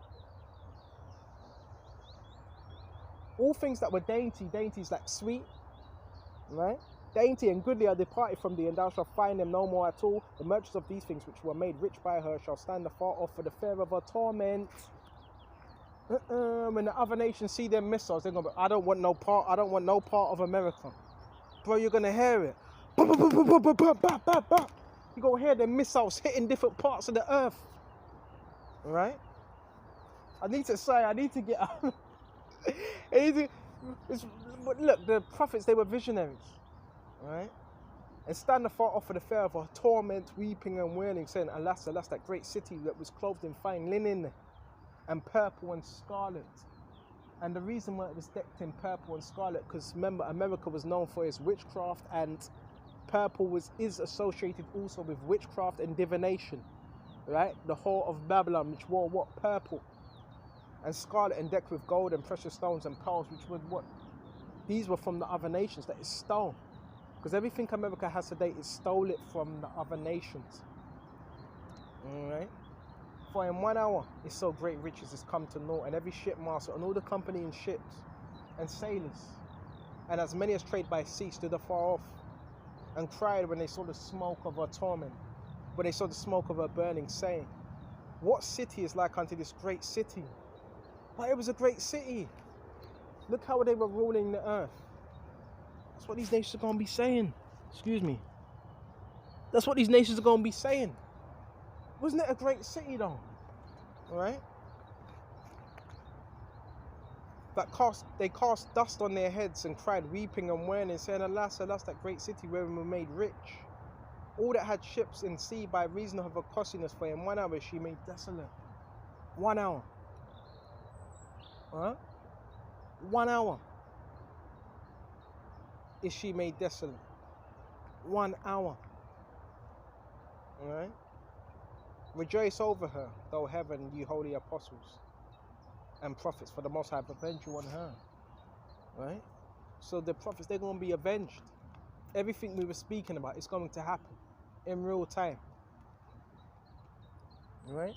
All things that were dainty, dainties like sweet, right? Dainty and goodly are departed from thee, and thou shalt find them no more at all. The merchants of these things which were made rich by her shall stand afar off for the fear of her torment. When the other nations see their missiles, they're gonna be, I don't want no part of America. Bro, you're gonna hear it. You're gonna hear the missiles hitting different parts of the earth. Right? I need to get out. But look, the prophets, they were visionaries. Right? And stand afar off for the fear of her torment, weeping and wailing, saying, Alas, alas, that great city that was clothed in fine linen and purple and scarlet. And the reason why it was decked in purple and scarlet, because remember, America was known for its witchcraft, and purple is associated also with witchcraft and divination, right? The whore of Babylon, which wore what? Purple. And scarlet, and decked with gold and precious stones and pearls, which were what? These were from the other nations that is stole. Because everything America has today is stole it from the other nations. Alright? For in 1 hour, it's so great riches has come to naught, and every shipmaster and all the company in ships and sailors, and as many as trade by sea, stood afar off, and cried when they saw the smoke of her torment, when they saw the smoke of her burning, saying, What city is like unto this great city? But it was a great city. Look how they were ruling the earth. That's what these nations are going to be saying. Excuse me. That's what these nations are going to be saying. Wasn't it a great city though? Alright? They cast dust on their heads and cried, weeping and wailing, saying, Alas, alas, that great city wherein we were made rich. All that had ships in sea by reason of her costliness, for in 1 hour she made desolate. 1 hour. Alright? 1 hour is she made desolate. 1 hour. Alright? Rejoice over her, though heaven, you holy apostles and prophets, for the Most High have avenged you on her. Right? So the prophets, they're going to be avenged. Everything we were speaking about is going to happen in real time. Right?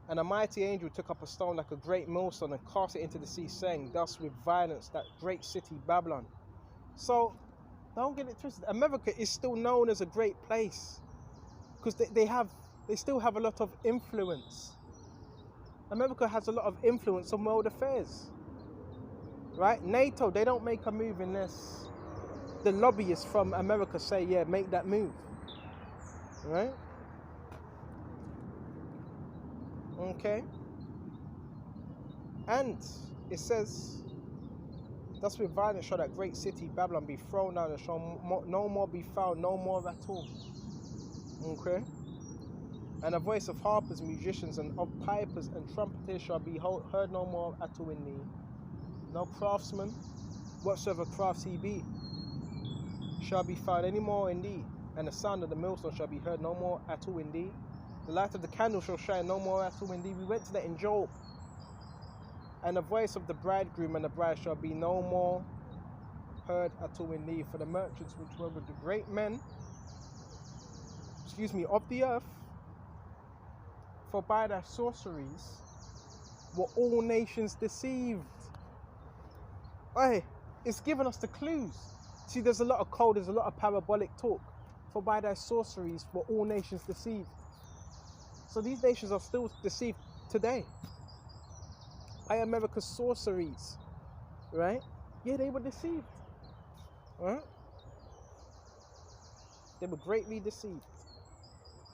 And a mighty angel took up a stone like a great millstone and cast it into the sea, saying, Thus with violence that great city Babylon. So don't get it twisted. America is still known as a great place, because they still have a lot of influence. America has a lot of influence on world affairs. Right? NATO, they don't make a move unless the lobbyists from America say, yeah, make that move. Right? Okay? And it says, Thus with violence shall that great city Babylon be thrown down, and shall no more be found, no more at all. Okay? And a voice of harpers, musicians, and of pipers and trumpeters shall be heard no more at all in thee. No craftsman, whatsoever crafts he be, shall be found any more in thee. And the sound of the millstone shall be heard no more at all in thee. The light of the candle shall shine no more at all in thee. We went to that in Job. And the voice of the bridegroom and the bride shall be no more heard at all in thee. For the merchants which were with the great men, of the earth, for by their sorceries were all nations deceived. Hey, it's given us the clues. See, there's a lot of code, there's a lot of parabolic talk. For by their sorceries were all nations deceived. So these nations are still deceived today by America's sorceries, right? Yeah, they were deceived, right? They were greatly deceived.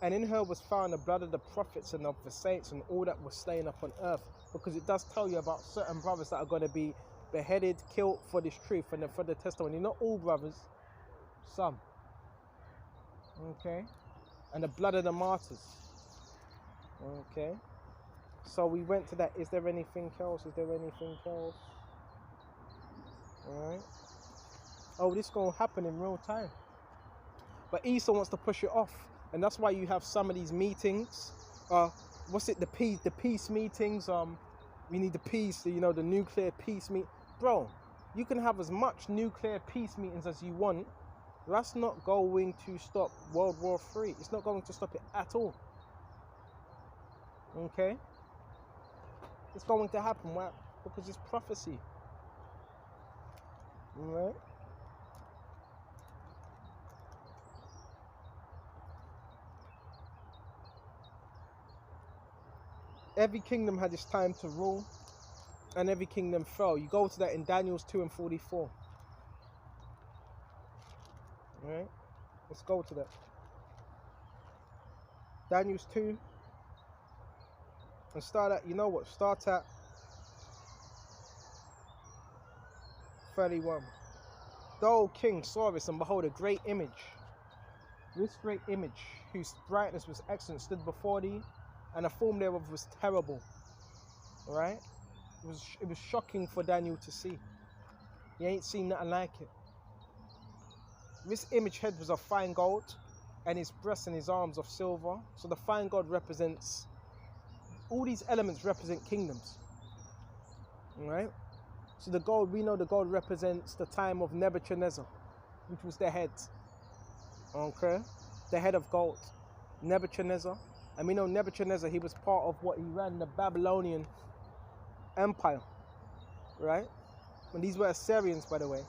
And in her was found the blood of the prophets and of the saints and all that were slain upon earth. Because it does tell you about certain brothers that are going to be beheaded, killed for this truth and for the testimony. Not all brothers, some. Okay? And the blood of the martyrs. Okay? So we went to that. Is there anything else? Is there anything else? Alright? Oh, this is going to happen in real time. But Esau wants to push it off. And that's why you have some of these meetings. The peace meetings. We need the peace, the nuclear peace meet. Bro, you can have as much nuclear peace meetings as you want. That's not going to stop World War III. It's not going to stop it at all. Okay? It's going to happen. Why? Because it's prophecy. Alright? Every kingdom had its time to rule, and every kingdom fell. You go to that in Daniel 2 and 44. Alright? Let's go to that. Daniel 2. And start at 31. The old king saw this, and behold, a great image. This great image, whose brightness was excellent, stood before thee, and the form thereof was terrible. Right? It was shocking for Daniel to see. He ain't seen nothing like it. This image head was of fine gold, and his breasts and his arms of silver. So the fine gold represents, all these elements represent kingdoms. Alright? So the gold, we know the gold represents the time of Nebuchadnezzar, which was the head. Okay? The head of gold. Nebuchadnezzar. And we know Nebuchadnezzar, he was part of what he ran, the Babylonian Empire. Right? And these were Assyrians, by the way.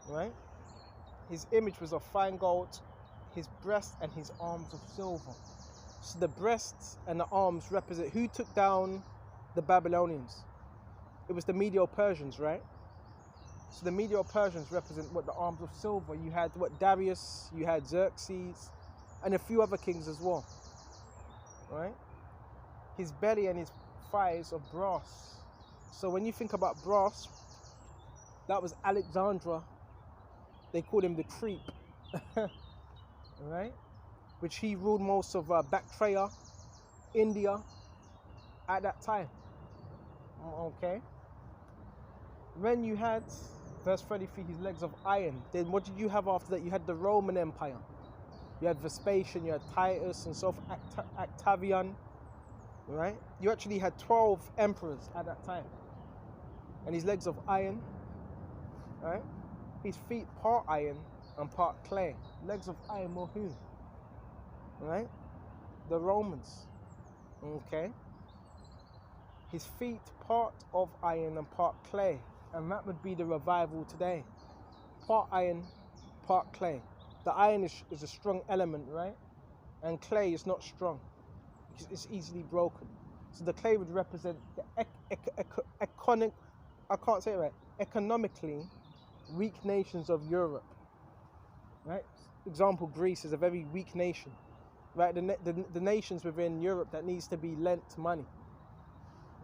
Right? His image was of fine gold, his breast and his arms of silver. So the breasts and the arms represent who took down the Babylonians. It was the Medo-Persians, right? So the Medo-Persians represent what, the arms of silver. You had what, Darius, you had Xerxes, and a few other kings as well. Right? His belly and his thighs are brass. So when you think about brass, that was Alexandra. They called him the creep. Right? Which he ruled most of Bactria, India, at that time. Okay? When you had, verse 33, his legs of iron, then what did you have after that? You had the Roman Empire. You had Vespasian, you had Titus, and so forth, Octavian, right? You actually had 12 emperors at that time. And his legs of iron, right? His feet part iron and part clay. Legs of iron were who? Right? The Romans. Okay? His feet part of iron and part clay. And that would be the revival today. Part iron, part clay. The iron is a strong element, right? And clay is not strong. It's easily broken. So the clay would represent the economically weak nations of Europe. Right? Example, Greece is a very weak nation. Right? The nations within Europe that needs to be lent money.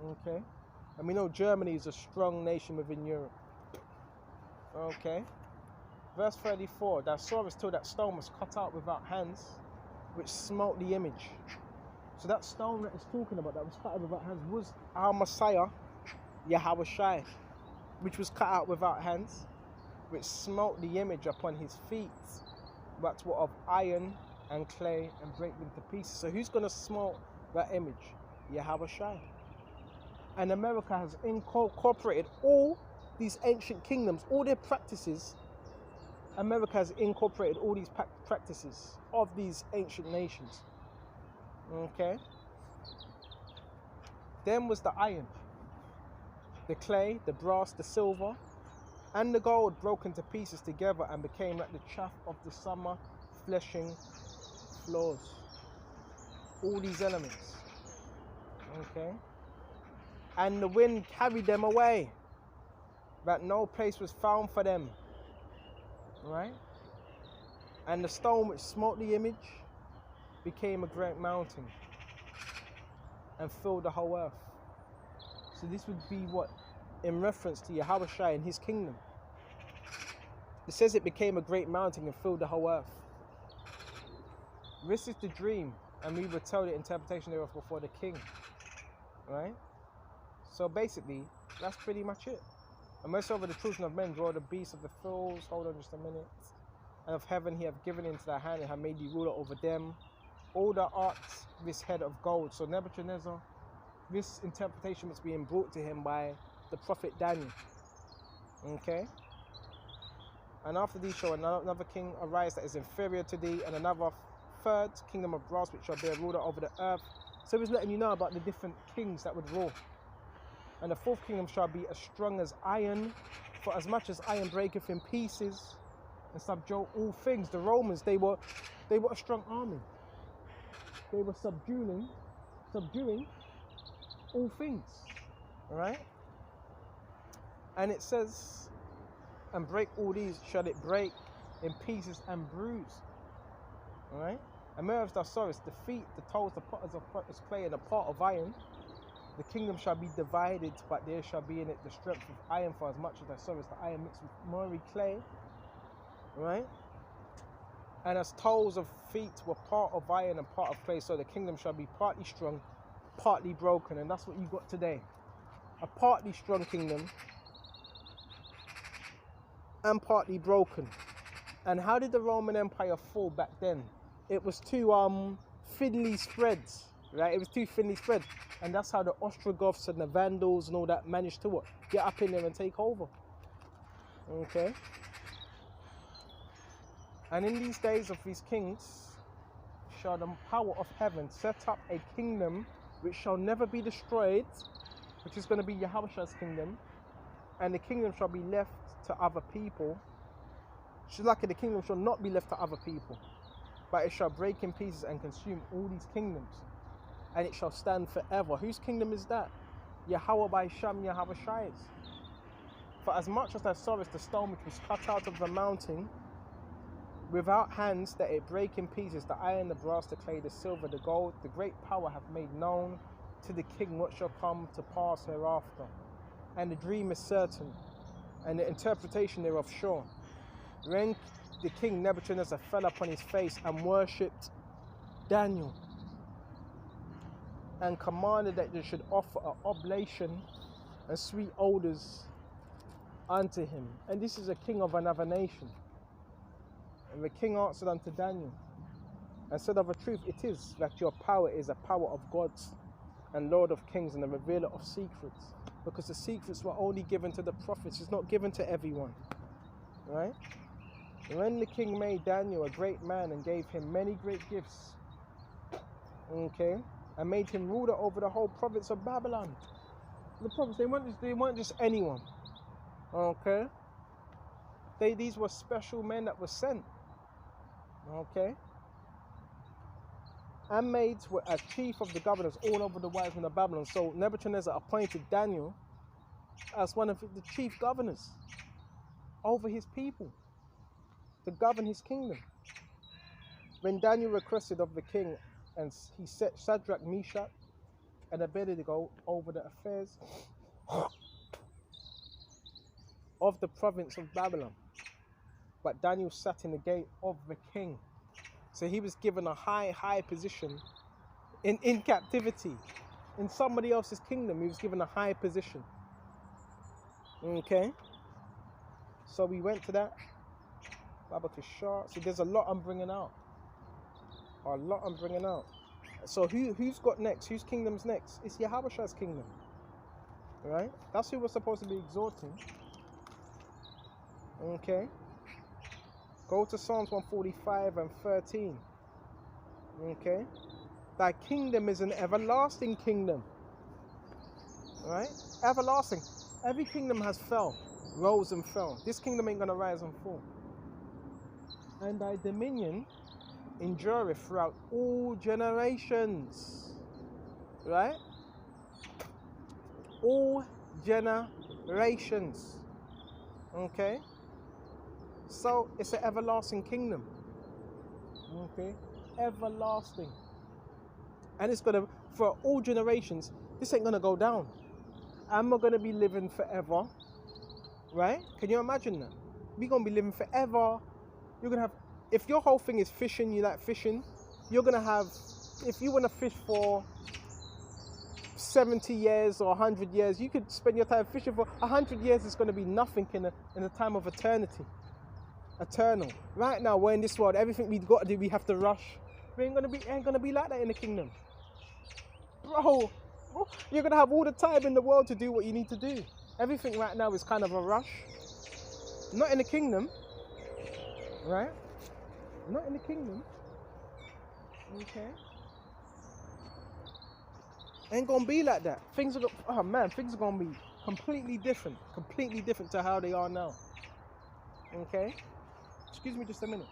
Okay? And we know Germany is a strong nation within Europe. Okay? Verse 34, thou sawest till that stone was cut out without hands, which smote the image. So that stone that it's talking about, that was cut out without hands, was our Messiah, Yahushua, which was cut out without hands, which smote the image upon his feet, that were of iron and clay, and break them to pieces. So who's going to smote that image? Yahushua. And America has incorporated all these ancient kingdoms, all their practices. America has incorporated all these practices of these ancient nations. Okay? Then was the iron, the clay, the brass, the silver, and the gold broken to pieces together and became like the chaff of the summer fleshing floors. All these elements. Okay? And the wind carried them away, that no place was found for them. Right? And the stone which smote the image became a great mountain and filled the whole earth. So this would be what? In reference to Yahushua and his kingdom. It says it became a great mountain and filled the whole earth. This is the dream, and we would tell the interpretation thereof before the king. Right? So basically, that's pretty much it. And mercy over the children of men, draw the beasts of the fields. Hold on just a minute. And of heaven he hath given into thy hand, and have made thee ruler over them. All the arts, this head of gold. So Nebuchadnezzar, this interpretation was being brought to him by the prophet Daniel. Okay? And after thee shall another king arise that is inferior to thee, and another third kingdom of brass, which shall be a ruler over the earth. So he was letting you know about the different kings that would rule. And the fourth kingdom shall be as strong as iron, for as much as iron breaketh in pieces, and subdue all things. The Romans, they were a strong army. They were subduing all things. Alright? And it says, and break all these shall it break in pieces and bruise. Alright? And whereas thou sawest the feet, the toes, the potters of potter's clay, and the pot of iron, the kingdom shall be divided, but there shall be in it the strength of iron, for as much as thou sawest the iron mixed with miry clay. Right? And as toes of feet were part of iron and part of clay, so the kingdom shall be partly strong, partly broken. And that's what you got today. A partly strong kingdom and partly broken. And how did the Roman Empire fall back then? It was too thinly spread, right? It was too thinly spread. And that's how the Ostrogoths and the Vandals and all that managed to what? Get up in there and take over. Okay? And in these days of these kings shall the power of heaven set up a kingdom which shall never be destroyed, which is going to be Yahushua's kingdom, and the kingdom shall be left to other people. Lucky, the kingdom shall not be left to other people, but it shall break in pieces and consume all these kingdoms, and it shall stand forever. Whose kingdom is that? Yahweh by Sham Yahushai's. For as much as thou sawest the stone which was cut out of the mountain, without hands, that it break in pieces, the iron, the brass, the clay, the silver, the gold, the great power hath made known to the king what shall come to pass hereafter. And the dream is certain, and the interpretation thereof sure. When the king Nebuchadnezzar fell upon his face and worshipped Daniel, and commanded that they should offer an oblation and sweet odors unto him. And this is a king of another nation. And the king answered unto Daniel, and said, of a truth it is that your power is a power of gods, and Lord of kings, and the revealer of secrets. Because the secrets were only given to the prophets, it's not given to everyone. Right? And when the king made Daniel a great man, and gave him many great gifts, okay, and made him ruler over the whole province of Babylon. The prophets, they weren't just anyone. Okay? These were special men that were sent. Okay? And made were as chief of the governors all over the wise men of Babylon. So Nebuchadnezzar appointed Daniel as one of the chief governors over his people to govern his kingdom. When Daniel requested of the king, and he set Shadrach, Meshach, and Abednego over the affairs of the province of Babylon. But Daniel sat in the gate of the king. So he was given a high position in captivity. In somebody else's kingdom, he was given a high position. Okay? So we went to that. Bible to short. So there's a lot I'm bringing out. So who's got next? Whose kingdom's next? It's Yahushua's kingdom. Right? That's who we're supposed to be exhorting. Okay? Go to Psalms 145 and 13. Okay? Thy kingdom is an everlasting kingdom. Right? Everlasting. Every kingdom has fell, rose and fell. This kingdom ain't gonna rise and fall. And thy dominion endureth throughout all generations. Right? All generations. Okay? So it's an everlasting kingdom. Okay? Everlasting. And it's gonna, for all generations, this ain't gonna go down. I'm not gonna be living forever. Right? Can you imagine that? We're gonna be living forever. You're gonna have, if your whole thing is fishing, you like fishing, you're gonna have, if you wanna fish for 70 years or 100 years. You could spend your time fishing for 100 years. It's going to be nothing in the time of eternity. Eternal. Right now, we're in this world. Everything we've got to do, we have to rush. We ain't gonna be like that in the kingdom, bro. You're gonna have all the time in the world to do what you need to do. Everything right now is kind of a rush. Not in the kingdom, right? Not in the kingdom. Okay. Ain't gonna be like that. Things are gonna be completely different to how they are now. Okay. Excuse me just a minute.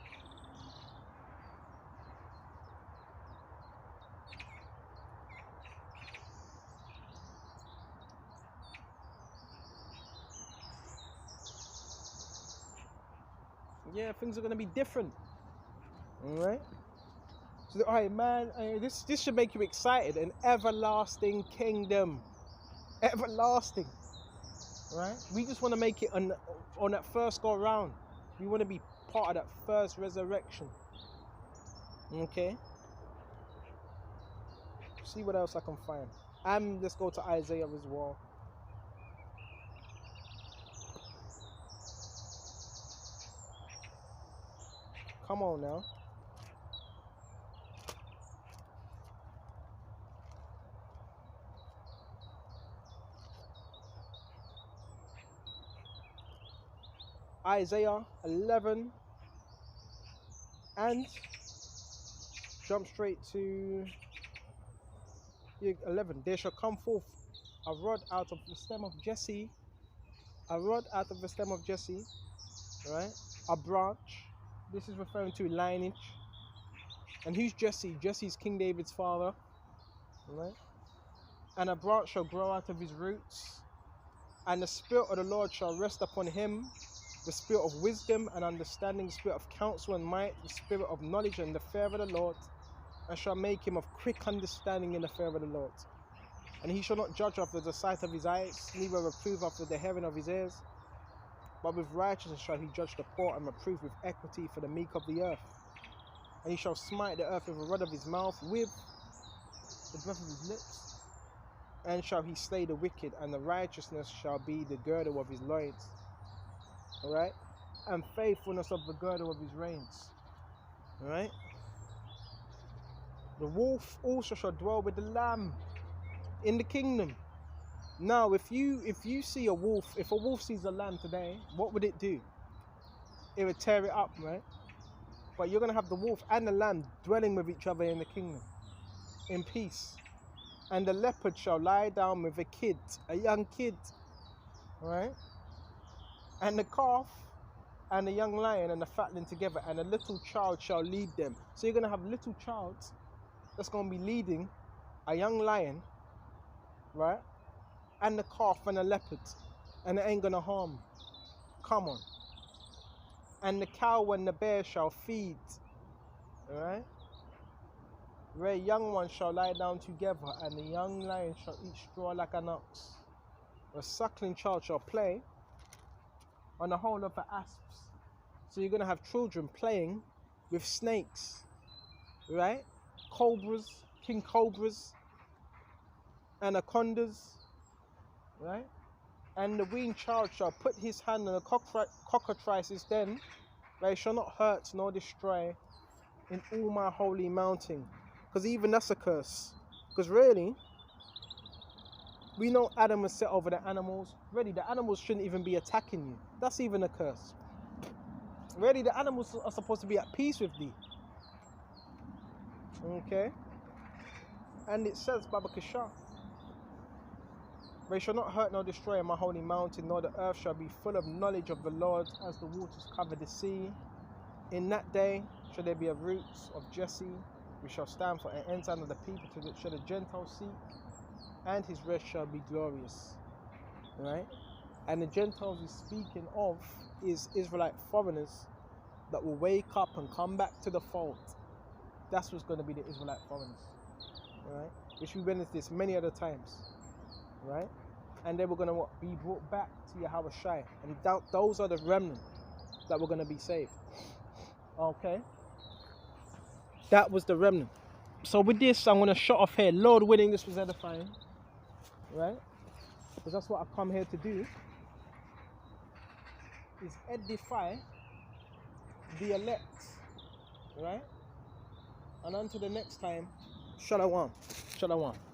Yeah, things are gonna be different. All right. So, all right, man. This should make you excited. An everlasting kingdom, everlasting. Right. We just want to make it on that first go round. We want to be part of that first resurrection. Okay. See what else I can find. And let's go to Isaiah as well. Come on now. Isaiah 11 and jump straight to 11. There shall come forth a rod out of the stem of Jesse. A rod out of the stem of Jesse. Right? A branch. This is referring to lineage. And who's Jesse? Jesse's King David's father. Right? And a branch shall grow out of his roots. And the Spirit of the Lord shall rest upon him. The spirit of wisdom and understanding, the spirit of counsel and might, the spirit of knowledge and the fear of the Lord, and shall make him of quick understanding in the fear of the Lord. And he shall not judge after the sight of his eyes, neither reprove after the hearing of his ears, but with righteousness shall he judge the poor and reprove with equity for the meek of the earth. And he shall smite the earth with a rod of his mouth, with the breath of his lips, and shall he slay the wicked, and the righteousness shall be the girdle of his loins. Alright, and faithfulness of the girdle of his reins. Alright. The wolf also shall dwell with the lamb in the kingdom. Now, if you see a wolf, if a wolf sees a lamb today, what would it do? It would tear it up, right? But you're gonna have the wolf and the lamb dwelling with each other in the kingdom, in peace. And the leopard shall lie down with a young kid. Alright. And the calf and the young lion and the fatling together, and a little child shall lead them. So you're going to have a little child that's going to be leading a young lion, right? And the calf and the leopard, and it ain't going to harm. Come on. And the cow and the bear shall feed, alright? Where young ones shall lie down together, and the young lion shall eat straw like an ox. A suckling child shall play on the hole of the asps. So you're going to have children playing with snakes, right? Cobras, king cobras, anacondas, right? And the weaned child shall put his hand on the cockatrice's den, but it shall not hurt nor destroy in all my holy mountain. Because even that's a curse. Because really, we know Adam was set over the animals. Really, the animals shouldn't even be attacking you. That's even a curse. Really, the animals are supposed to be at peace with thee. Okay? And it says, Baba Kishah, they shall not hurt nor destroy my holy mountain, nor the earth shall be full of knowledge of the Lord as the waters cover the sea. In that day shall there be a roots of Jesse, which shall stand for an ensign of the people, to which shall the Gentiles seek, and his rest shall be glorious. Right? And the Gentiles he's speaking of is Israelite foreigners that will wake up and come back to the fold. That's what's going to be the Israelite foreigners. Right? Which we witnessed this many other times. Right? And they were going to be brought back to Yahweh Shai. And those are the remnant that were going to be saved. Okay? That was the remnant. So with this, I'm going to shut off here. Lord willing, this was edifying. right? Because that's what I come here to do, is edify the elect, right? And until the next time, Shalom. Shalom.